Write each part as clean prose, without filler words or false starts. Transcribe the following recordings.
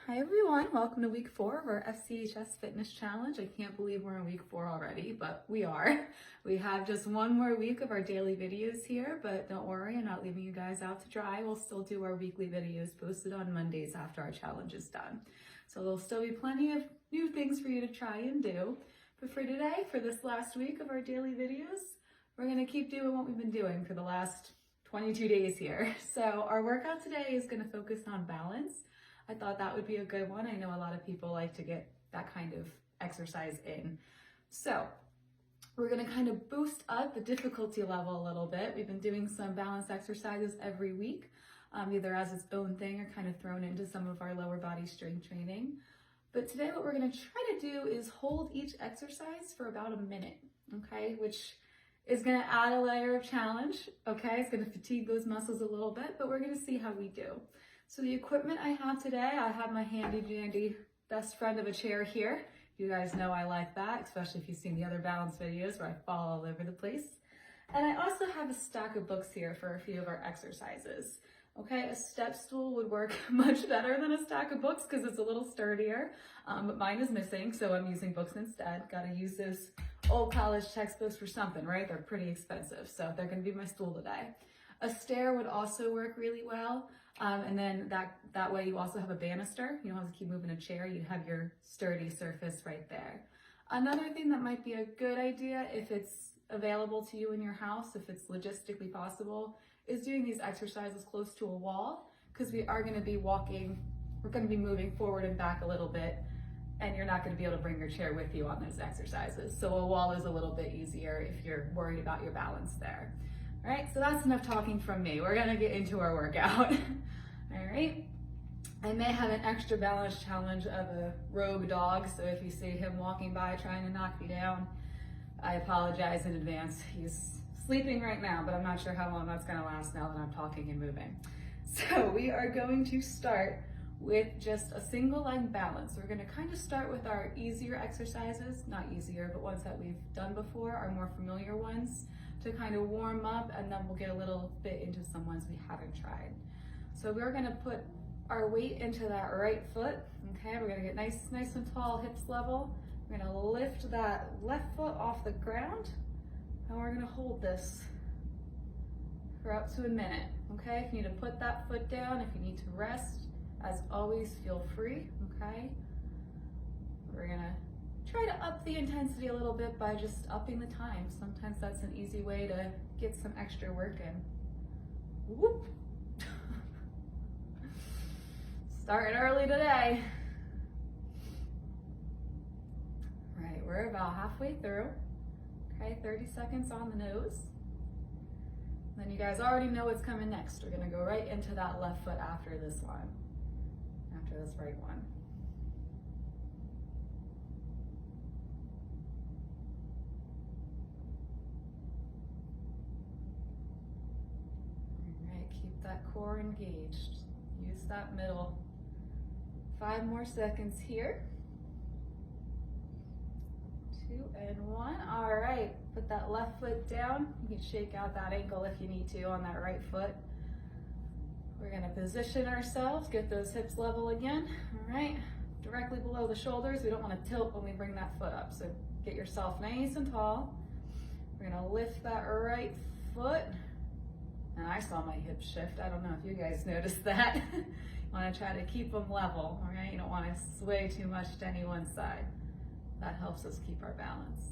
Hi everyone, welcome to week 4 of our FCHS Fitness Challenge. I can't believe we're in week 4 already, but we are. We have just one more week of our daily videos here, but don't worry, I'm not leaving you guys out to dry. We'll still do our weekly videos posted on Mondays after our challenge is done. So there'll still be plenty of new things for you to try and do. But for today, for this last week of our daily videos, we're gonna keep doing what we've been doing for the last 22 days here. So our workout today is gonna focus on balance. I thought that would be a good one. I know a lot of people like to get that kind of exercise in. So we're gonna kind of boost up the difficulty level a little bit. We've been doing some balance exercises every week, either as its own thing or kind of thrown into some of our lower body strength training. But today what we're gonna try to do is hold each exercise for about a minute, okay? Which is gonna add a layer of challenge, okay? It's gonna fatigue those muscles a little bit, but we're gonna see how we do. So the equipment I have today, I have my handy dandy best friend of a chair here. You guys know I like that, especially if you've seen the other balance videos where I fall all over the place. And I also have a stack of books here for a few of our exercises. Okay, a step stool would work much better than a stack of books because it's a little sturdier, but mine is missing, so I'm using books instead. Gotta use those old college textbooks for something, right? They're pretty expensive, so they're gonna be my stool today. A stair would also work really well. And then that way you also have a banister. You don't have to keep moving a chair. You have your sturdy surface right there. Another thing that might be a good idea if it's available to you in your house, if it's logistically possible, is doing these exercises close to a wall, because we are going to be walking, we're going to be moving forward and back a little bit, and you're not going to be able to bring your chair with you on those exercises. So a wall is a little bit easier if you're worried about your balance there. All right, so that's enough talking from me. We're gonna get into our workout. All right, I may have an extra balance challenge of a rogue dog, so if you see him walking by trying to knock me down, I apologize in advance. He's sleeping right now, but I'm not sure how long that's gonna last now that I'm talking and moving. So we are going to start with just a single leg balance. We're gonna kind of start with our easier exercises, not easier, but ones that we've done before, our more familiar ones, to kind of warm up, and then we'll get a little bit into some ones we haven't tried. So we're gonna put our weight into that right foot, okay? We're gonna get nice and tall, hips level. We're gonna lift that left foot off the ground, and we're gonna hold this for up to a minute, okay? If you need to put that foot down, if you need to rest, as always, feel free, okay? We're gonna try to up the intensity a little bit by just upping the time. Sometimes that's an easy way to get some extra work in. Whoop. Starting early today. All right, we're about halfway through. Okay, 30 seconds on the nose. Then you guys already know what's coming next. We're gonna go right into that left foot after this one, after this right one. Keep that core engaged. Use that middle. 5 more seconds here. 2 and 1. All right, put that left foot down. You can shake out that ankle if you need to on that right foot. We're gonna position ourselves, get those hips level again. All right, directly below the shoulders. We don't wanna tilt when we bring that foot up, so get yourself nice and tall. We're gonna lift that right foot. And I saw my hips shift. I don't know if you guys noticed that. You want to try to keep them level, all right? You don't want to sway too much to any one side. That helps us keep our balance.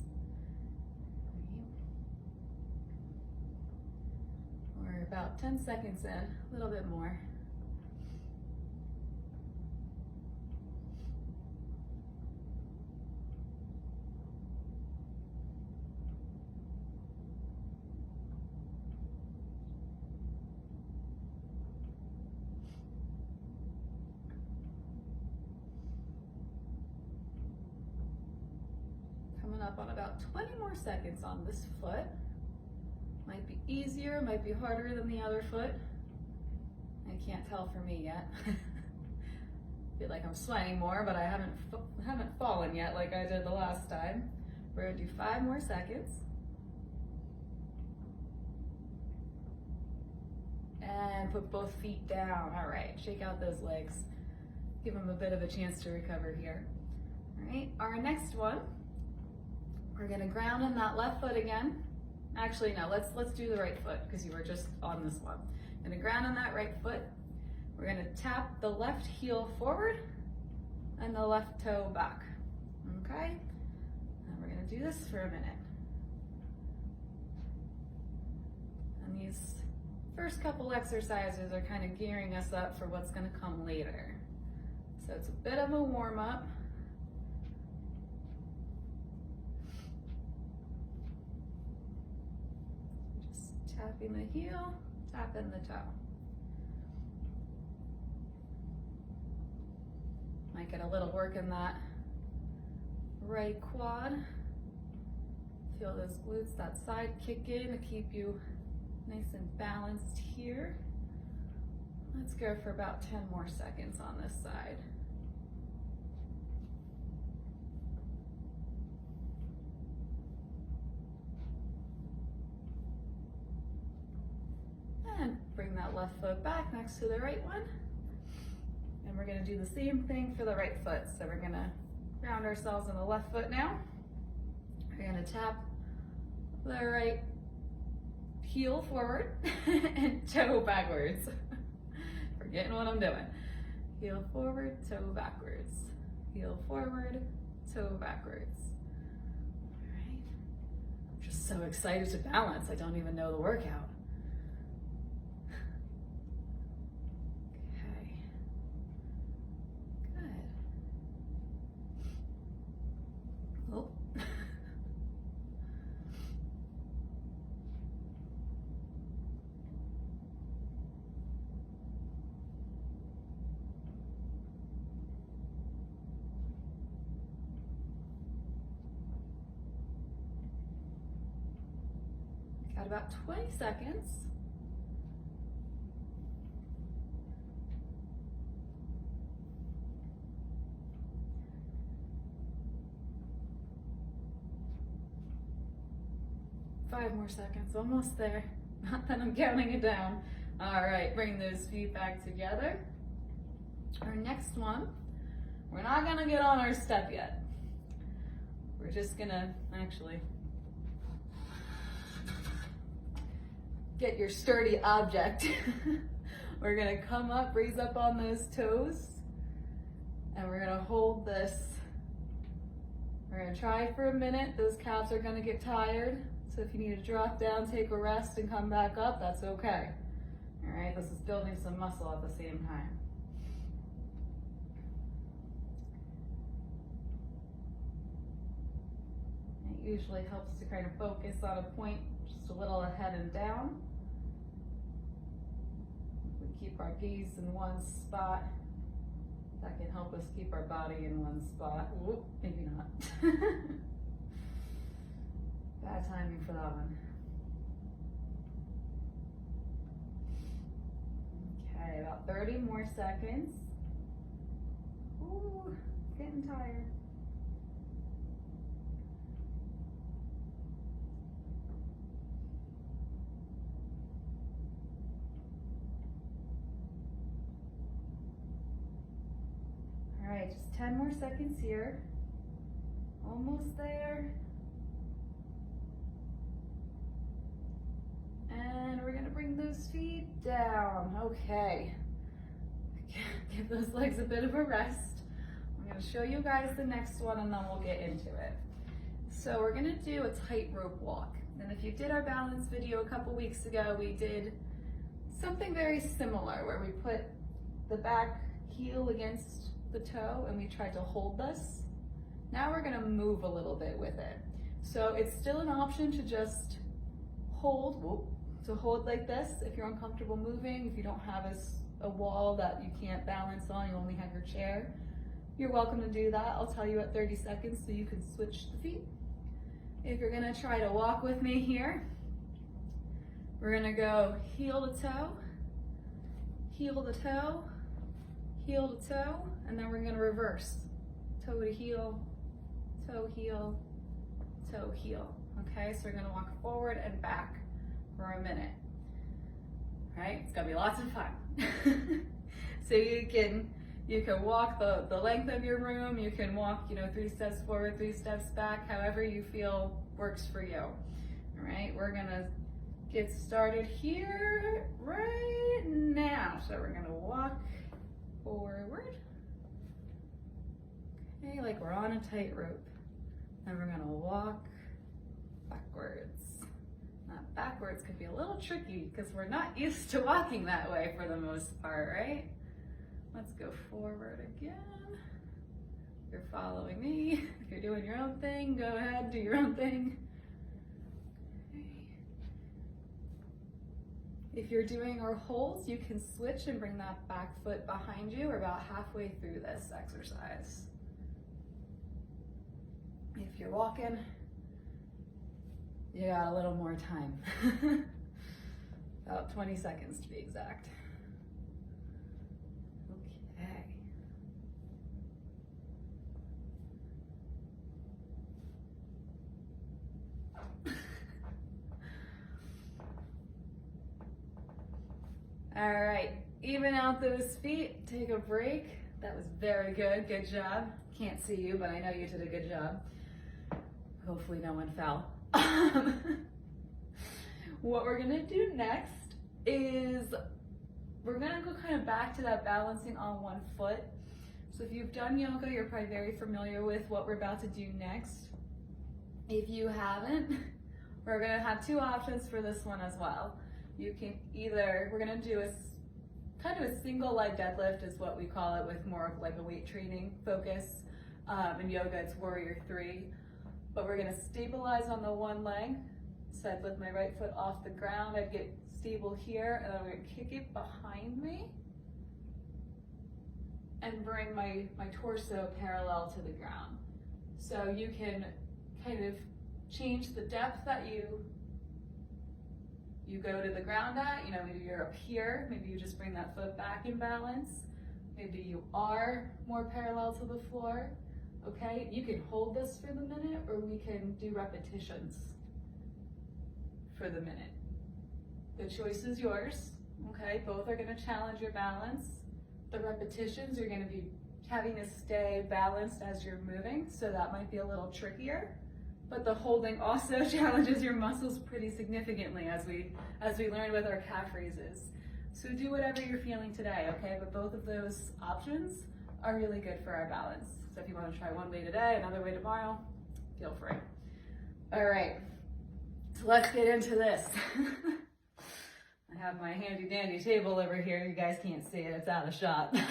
We're about 10 seconds in, a little bit more. Up on about 20 more seconds on this foot. Might be easier, might be harder than the other foot. I can't tell for me yet. Feel like I'm sweating more, but I haven't fallen yet like I did the last time. We're gonna do 5 more seconds. And put both feet down. All right, shake out those legs. give them a bit of a chance to recover here. All right, our next one, we're gonna ground in that left foot again. Actually, no, let's do the right foot because you were just on this one. Gonna ground on that right foot. We're gonna tap the left heel forward and the left toe back, okay? And we're gonna do this for a minute. And these first couple exercises are kind of gearing us up for what's gonna come later. So it's a bit of a warm up. Just tapping the heel, tapping the toe. Might get a little work in that right quad. Feel those glutes, that side kick in to keep you nice and balanced here. Let's go for about 10 more seconds on this side. And bring that left foot back next to the right one. And we're gonna do the same thing for the right foot. So we're gonna ground ourselves on the left foot now. We're gonna tap the right heel forward and toe backwards. Forgetting what I'm doing. Heel forward, toe backwards. Heel forward, toe backwards. All right. I'm just so excited to balance. I don't even know the workout. Okay. Good. Oh. Got about 20 seconds. Five more seconds, almost there. Not that I'm counting it down. All right, bring those feet back together. Our next one, we're not gonna get on our step yet. We're just gonna actually get your sturdy object. We're gonna come up, raise up on those toes, and we're gonna hold this. We're gonna try for a minute. Those calves are gonna get tired. So if you need to drop down, take a rest, and come back up, that's okay. All right, this is building some muscle at the same time. It usually helps to kind of focus on a point just a little ahead and down. We keep our gaze in one spot. That can help us keep our body in one spot. Ooh, maybe not. Bad timing for that one. Okay, about 30 more seconds. Ooh, getting tired. All right, just 10 more seconds here. Almost there. And we're gonna bring those feet down. Okay. Give those legs a bit of a rest. I'm gonna show you guys the next one and then we'll get into it. So we're gonna do a tightrope walk. And if you did our balance video a couple weeks ago, we did something very similar where we put the back heel against the toe and we tried to hold this. Now we're gonna move a little bit with it. So it's still an option to just hold, to hold like this if you're uncomfortable moving, if you don't have a wall that you can't balance on, you only have your chair. You're welcome to do that. I'll tell you at 30 seconds so you can switch the feet. If you're gonna try to walk with me here, we're gonna go heel to toe, heel to toe, heel to toe, and then we're gonna reverse. Toe to heel, toe, heel, toe, heel. Okay, so we're gonna walk forward and back for a minute. All right, it's gonna be lots of fun. So you You can walk the length of your room. You can walk, 3 steps forward, 3 steps back, however you feel works for you. All right, we're gonna get started here right now. So we're gonna walk forward. Okay, like we're on a tightrope. And we're gonna walk backwards. Now, backwards could be a little tricky because we're not used to walking that way for the most part, right? Let's go forward again. If you're following me, if you're doing your own thing, go ahead, do your own thing. Okay. If you're doing our holds, you can switch and bring that back foot behind you. We're about halfway through this exercise. If you're walking, you got a little more time. About 20 seconds to be exact. Okay. All right, even out those feet, take a break. That was very good, good job. Can't see you, but I know you did a good job. Hopefully no one fell. What we're gonna do next is we're gonna go kind of back to that balancing on one foot. So if you've done yoga, you're probably very familiar with what we're about to do next. If you haven't, we're gonna have 2 options for this one as well. You can either, we're gonna do kind of a single leg deadlift is what we call it, with more of like a weight training focus. In yoga, it's warrior 3. But we're gonna stabilize on the one leg. So I'd lift my right foot off the ground, I'd get stable here, and I'm gonna kick it behind me and bring my torso parallel to the ground. So you can kind of change the depth that you go to the ground at. Maybe you're up here, maybe you just bring that foot back in balance. Maybe you are more parallel to the floor. Okay, you can hold this for the minute, or we can do repetitions for the minute. The choice is yours, okay? Both are gonna challenge your balance. The repetitions, you're gonna be having to stay balanced as you're moving, so that might be a little trickier. But the holding also challenges your muscles pretty significantly, as we learned with our calf raises. So do whatever you're feeling today, okay? But both of those options are really good for our balance. So if you want to try one way today, another way tomorrow, feel free. All right, so let's get into this. I have my handy dandy table over here. You guys can't see it, it's out of shot. But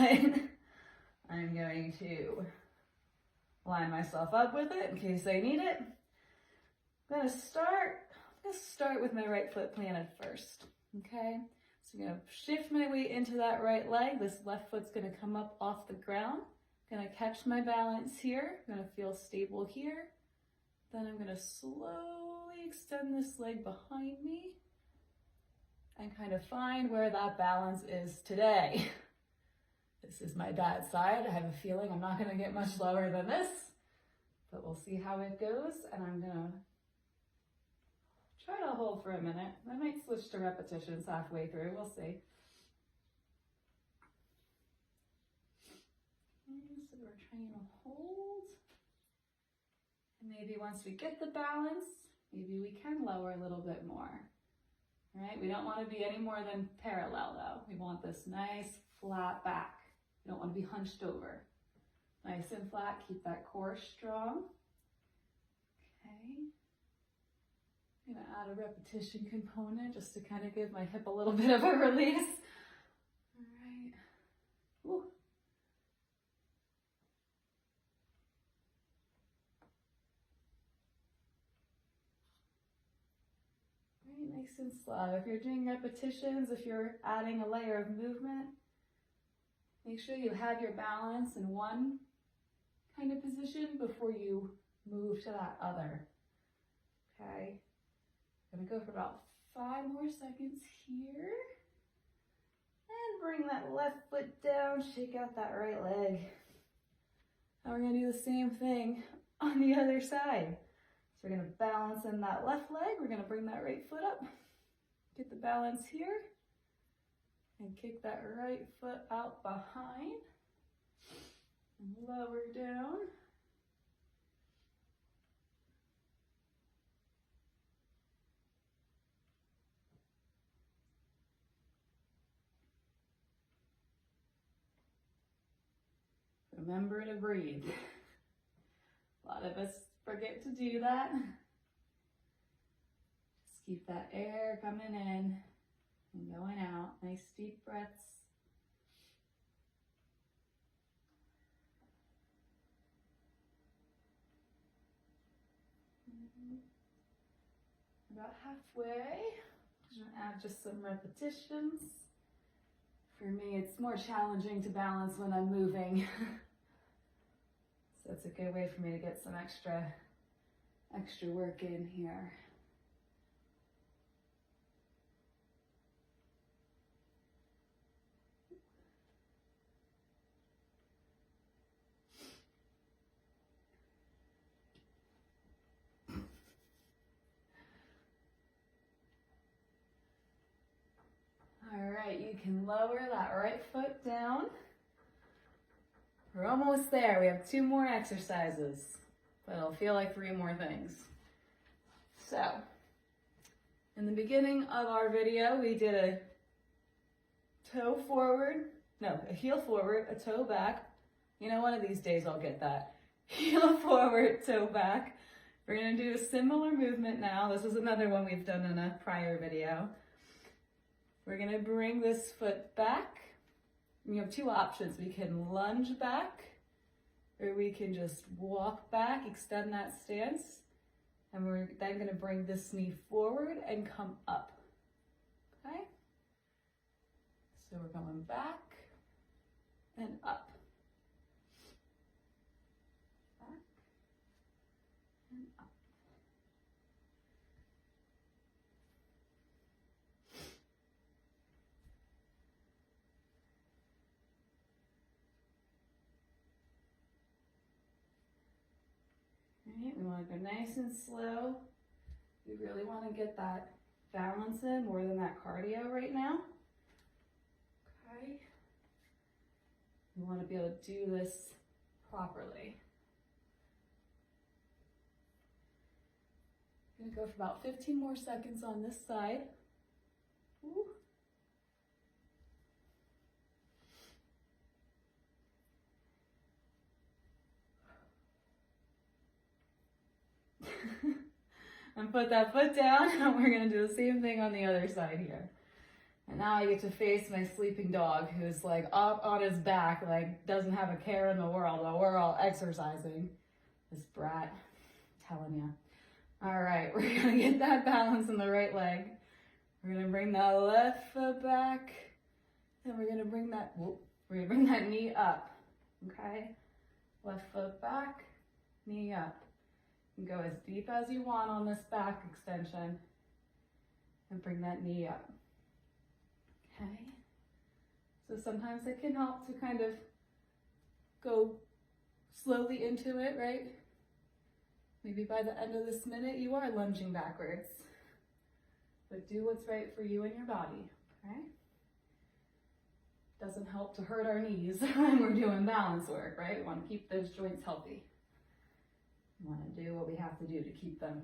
I'm going to line myself up with it in case I need it. I'm gonna start with my right foot planted first, okay? So I'm gonna shift my weight into that right leg. This left foot's gonna come up off the ground. Gonna catch my balance here. I'm gonna feel stable here. Then I'm gonna slowly extend this leg behind me and kind of find where that balance is today. This is my bad side. I have a feeling I'm not gonna get much lower than this, but we'll see how it goes. And I'm gonna try to hold for a minute. I might switch to repetitions halfway through, we'll see. So we're trying to hold. And maybe once we get the balance, maybe we can lower a little bit more. All right, we don't want to be any more than parallel though. We want this nice flat back. We don't want to be hunched over. Nice and flat, keep that core strong. Okay. I'm gonna add a repetition component just to kind of give my hip a little bit of a release. All right. Ooh. Very nice and slow. If you're doing repetitions, if you're adding a layer of movement, make sure you have your balance in one kind of position before you move to that other. Okay. I'm gonna go for about 5 more seconds here. And bring that left foot down, shake out that right leg. Now we're gonna do the same thing on the other side. So we're gonna balance in that left leg. We're gonna bring that right foot up. Get the balance here. And kick that right foot out behind. lower down. Remember to breathe. A lot of us forget to do that. Just keep that air coming in and going out. Nice deep breaths. About halfway. I'm gonna add just some repetitions. For me, it's more challenging to balance when I'm moving. So it's a good way for me to get some extra work in here. All right, you can lower that right foot down. We're almost there. We have 2 more exercises, but it'll feel like 3 more things. So, in the beginning of our video, we did a heel forward, a toe back. You know, one of these days I'll get that. Heel forward, toe back. We're gonna do a similar movement now. This is another one we've done in a prior video. We're gonna bring this foot back. We have 2 options. We can lunge back, or we can just walk back, extend that stance. And we're then gonna bring this knee forward and come up, okay? So we're going back and up. Back and up. Right, we want to go nice and slow. We really want to get that balance in more than that cardio right now. Okay. We want to be able to do this properly. I'm going to go for about 15 more seconds on this side. Ooh. And put that foot down, and we're gonna do the same thing on the other side here. And now I get to face my sleeping dog, who's like up on his back, like doesn't have a care in the world while we're all exercising. This brat, I'm telling you. All right, we're gonna get that balance in the right leg. We're gonna bring that left foot back, and we're gonna bring that knee up, okay? Left foot back, knee up. You can go as deep as you want on this back extension and bring that knee up, okay? So sometimes it can help to kind of go slowly into it, right? Maybe by the end of this minute, you are lunging backwards. But do what's right for you and your body, okay? Doesn't help to hurt our knees when we're doing balance work, right? We want to keep those joints healthy. We want to do what we have to do to keep them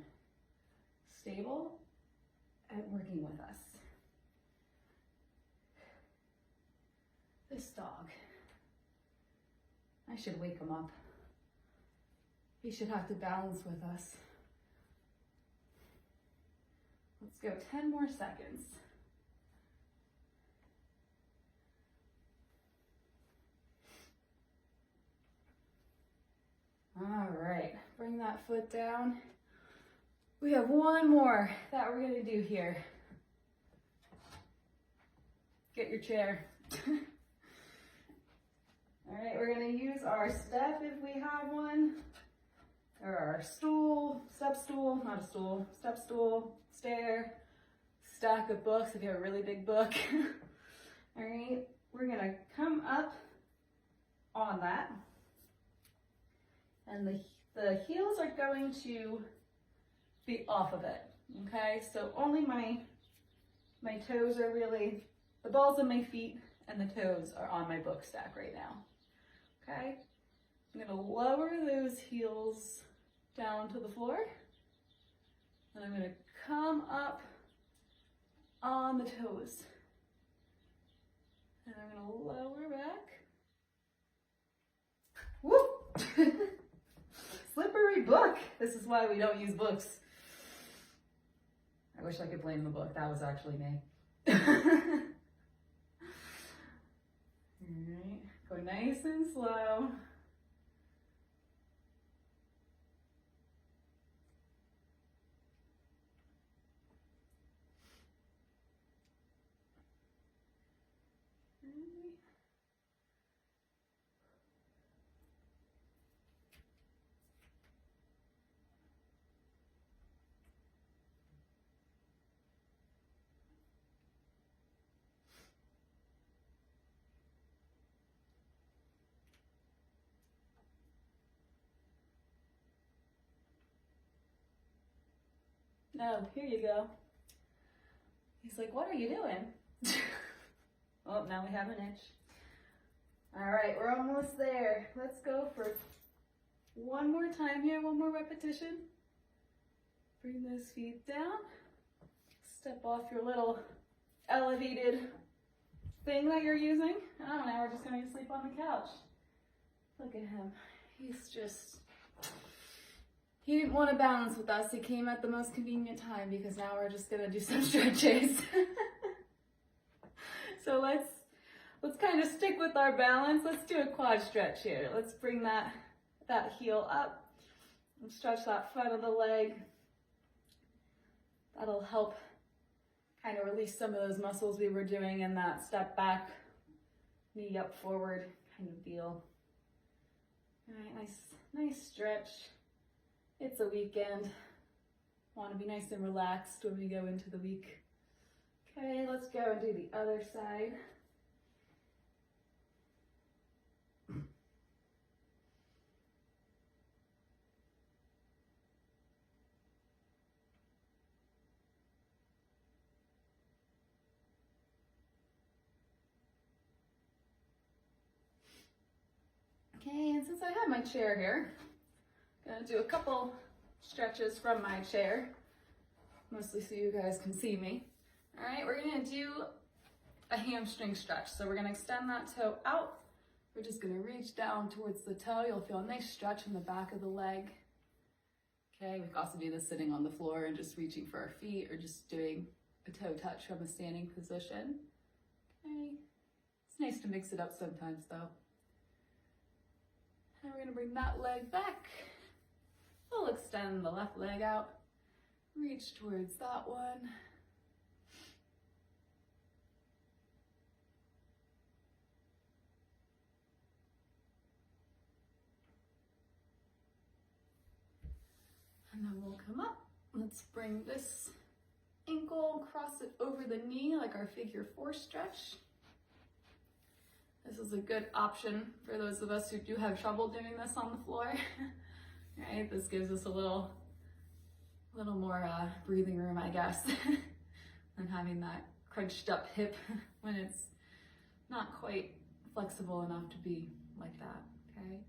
stable and working with us. This dog, I should wake him up. He should have to balance with us. Let's go 10 more seconds. All right, bring that foot down. We have 1 more that we're gonna do here. Get your chair. All right, we're gonna use our step if we have one, or our stool, step stool, not a stool, step stool, stair, stack of books if you have a really big book. All right, we're gonna come up on that. And the heels are going to be off of it, okay? So only my toes are really, the balls of my feet and the toes are on my book stack right now, okay? I'm gonna lower those heels down to the floor. And I'm gonna come up on the toes. And I'm gonna lower back. Whoop! Slippery book. This is why we don't use books. I wish I could blame the book. That was actually me. Alright, go nice and slow. No, here you go. He's like, what are you doing? Oh, now we have an itch. All right, we're almost there. Let's go for one more time here, one more repetition. Bring those feet down. Step off your little elevated thing that you're using. Oh, now we're just going to sleep on the couch. Look at him. He didn't want to balance with us. He came at the most convenient time because now we're just going to do some stretches. So let's kind of stick with our balance. Let's do a quad stretch here. Let's bring that heel up and stretch that front of the leg. That'll help kind of release some of those muscles we were doing in that step back, knee up forward kind of deal. All right, nice stretch. It's a weekend. Want to be nice and relaxed when we go into the week. Okay, let's go and do the other side. Okay, and since I have my chair here, I'm gonna do a couple stretches from my chair, mostly so you guys can see me. All right, we're gonna do a hamstring stretch. So we're gonna extend that toe out. We're just gonna reach down towards the toe. You'll feel a nice stretch in the back of the leg. Okay, we can also do this sitting on the floor and just reaching for our feet or just doing a toe touch from a standing position. Okay, it's nice to mix it up sometimes though. And we're gonna bring that leg back. We'll extend the left leg out. Reach towards that one. And then we'll come up. Let's bring this ankle, cross it over the knee like our figure 4 stretch. This is a good option for those of us who do have trouble doing this on the floor. Right? This gives us a little more breathing room, I guess, than having that crunched up hip when it's not quite flexible enough to be like that, okay?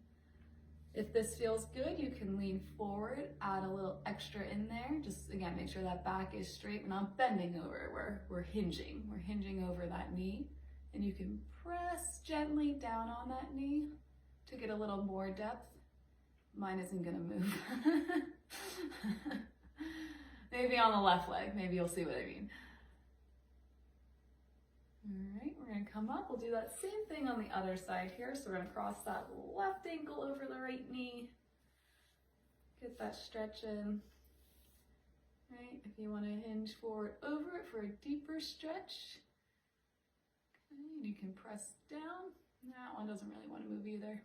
If this feels good, you can lean forward, add a little extra in there. Just, again, make sure that back is straight. We're not bending over, we're hinging. We're hinging over that knee. And you can press gently down on that knee to get a little more depth. Mine isn't gonna move. Maybe on the left leg, maybe you'll see what I mean. All right, we're gonna come up. We'll do that same thing on the other side here. So we're gonna cross that left ankle over the right knee. Get that stretch in. Right, if you wanna hinge forward over it for a deeper stretch. Okay, you can press down. That one doesn't really wanna move either.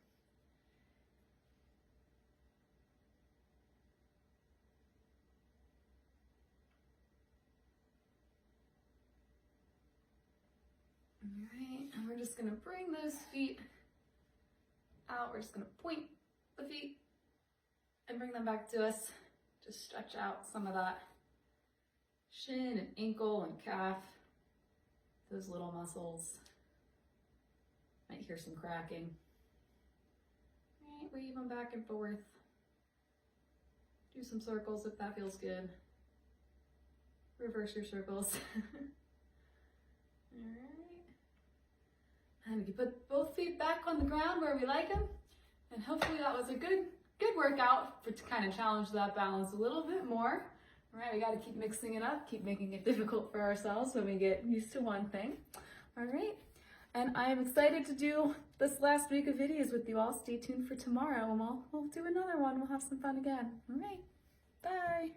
All right, and we're just gonna bring those feet out. We're just gonna point the feet and bring them back to us. Just stretch out some of that shin and ankle and calf, those little muscles. Might hear some cracking. All right. Weave them back and forth. Do some circles if that feels good. Reverse your circles. All right. And you put both feet back on the ground where we like them. And hopefully that was a good workout to kind of challenge that balance a little bit more. All right, we got to keep mixing it up, keep making it difficult for ourselves when we get used to one thing. All right. And I am excited to do this last week of videos with you all. Stay tuned for tomorrow and we'll do another one. We'll have some fun again. All right. Bye.